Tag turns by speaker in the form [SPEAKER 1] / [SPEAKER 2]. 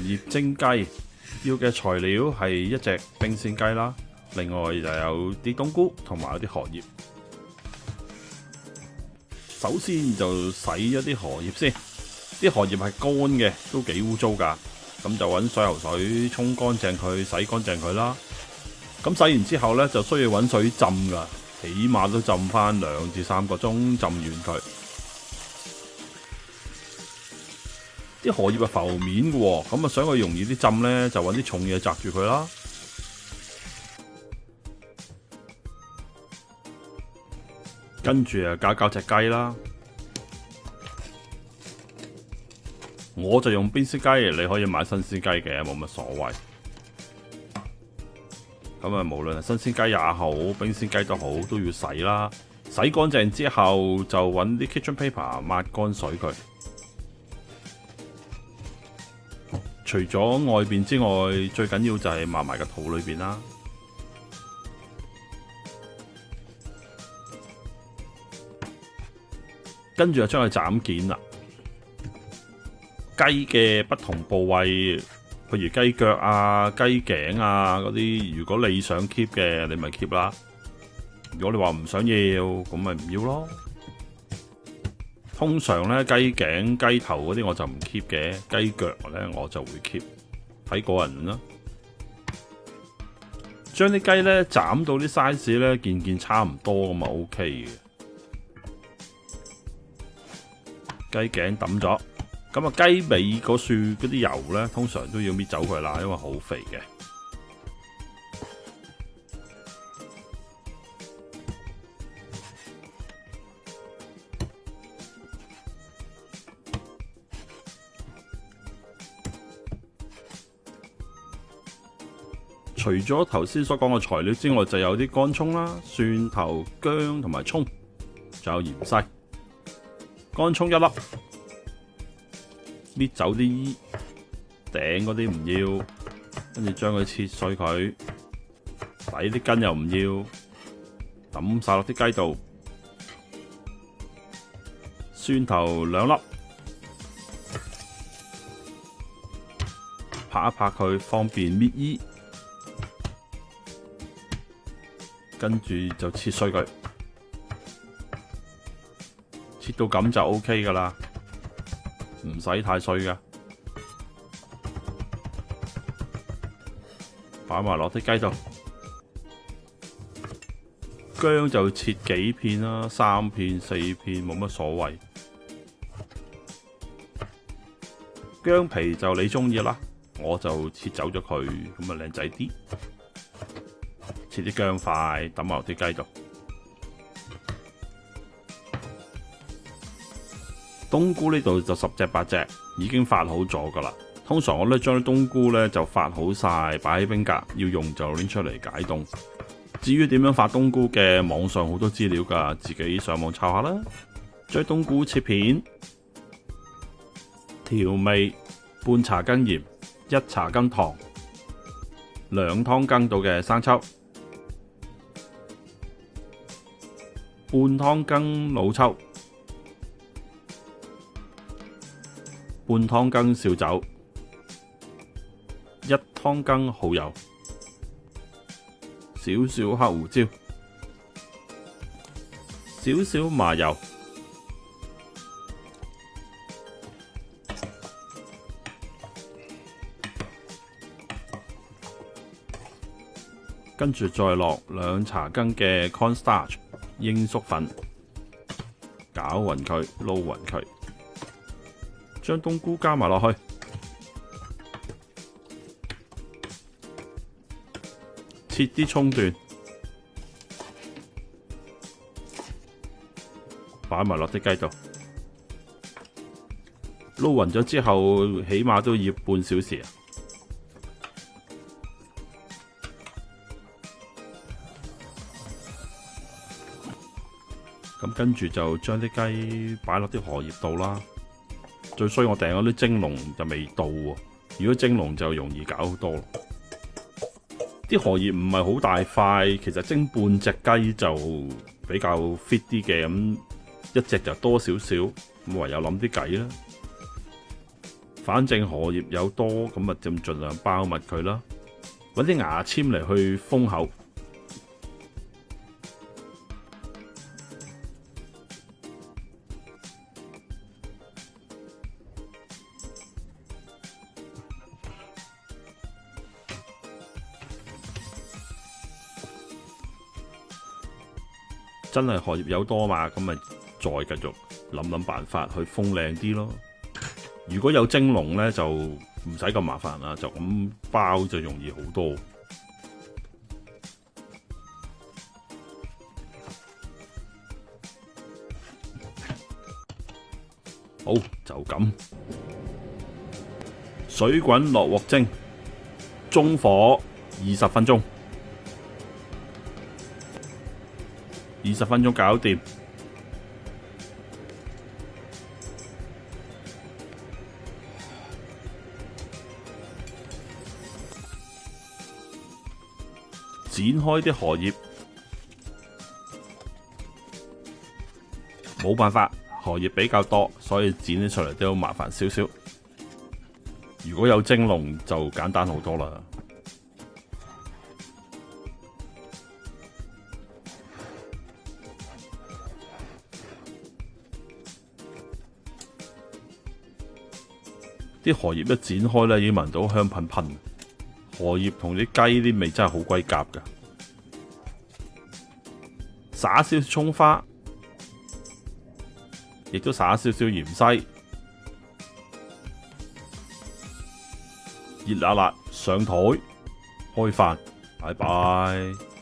[SPEAKER 1] 葉蒸雞，要嘅材料係一隻冰鮮雞啦，另外就有啲冬菇同埋有啲荷葉。首先就洗咗啲荷葉先，啲荷葉係乾嘅，都幾污糟㗎。咁就揾水喉水沖乾淨佢，洗乾淨佢啦。咁洗完之後呢，就需要揾水浸㗎，起碼都浸翻2至3個鐘，浸軟佢。啲荷葉係浮面嘅喎，咁啊想佢容易啲浸呢，就揾啲重嘢擲住佢啦。跟住啊，搞隻雞啦。我就用冰鮮雞，你可以買新鮮雞嘅，冇乜所謂。咁啊，無論係新鮮雞也好，冰鮮雞都好，都要洗啦。洗乾淨之後，就揾啲 kitchen paper 抹乾水佢。除咗外邊之外，最緊要就係抹埋個肚裏邊啦。跟住就將佢斬件啦。雞嘅不同部位，譬如雞腳啊、雞頸啊嗰啲，如果你想 keep 嘅，你咪 keep 啦。如果你話唔想要，咁咪唔要咯。通常呢，雞頸、雞頭嗰啲我就唔 keep 嘅，雞腳呢我就會 keep，睇個人啦。將啲雞呢斬到啲 size 呢件差唔多咁啊 OK 嘅。雞頸抌咗。咁啊，雞尾嗰處嗰啲油呢，通常都要搣走佢啦，因為好肥嘅。除咗頭先所講嘅材料之外，就有啲乾葱啦、蒜頭、薑同埋葱，仲有芫茜。乾葱1粒。搣走啲頂嗰啲唔要，跟住將佢切碎佢，底啲根又唔要，抌晒落啲雞度。蒜頭2粒，拍一拍佢，方便搣衣。跟住就切碎佢，切到咁就 OK 噶啦。唔使太碎噶，擺埋落啲雞度。薑就切幾片啦，3片、4片冇乜所謂。薑皮就你中意啦，我就切走咗佢，咁啊靚仔啲。切啲薑塊，抌埋落啲雞度。冬菇呢度就10隻8隻已經發好咗噶啦。通常我都將啲冬菇呢就發好晒，擺喺冰格，要用就拎出嚟解凍。至於點樣發冬菇嘅，網上好多資料噶，自己上網抄下啦。將冬菇切片，調味半茶羹鹽、1茶羹糖、2湯羹到嘅生抽、半湯羹老抽、半湯羹紹酒、1湯羹蠔油、少少黑胡椒、少少麻油，跟住再落2茶羹嘅 cornstarch 鷹粟粉，攪勻佢，撈勻佢。將冬菇加埋落去，切啲葱段，擺埋落啲雞度，撈勻咗之後，起碼都要半小時啊！咁跟住就將啲雞擺落啲荷葉度啦。最衰我訂嗰啲蒸籠就未到喎，如果蒸籠就容易搞好多。啲荷葉唔係好大塊，其實蒸半隻雞就比較 fit 啲嘅，咁一隻就多少少，咁唯有諗啲計啦。反正荷葉有多，咁咪就盡量包密佢啦。揾啲牙籤嚟去封口。真係荷葉有多嘛，咁咪再繼續諗辦法去封靚啲咯。如果有蒸籠呢，就唔使咁麻煩啦，就咁包就容易好多。好，就咁，水滾落鑊蒸，中火20分鐘。20分鐘搞掂。剪開啲荷葉，冇辦法，荷葉比較多，所以剪咗出嚟都麻煩少少。如果有蒸籠就簡單好多啦。啲荷葉一剪開咧，已經聞到香噴噴。荷葉同啲雞啲味真係好鬼夾噶。撒少少蔥花，亦都撒少少芫茜，熱辣辣上台開飯，拜拜。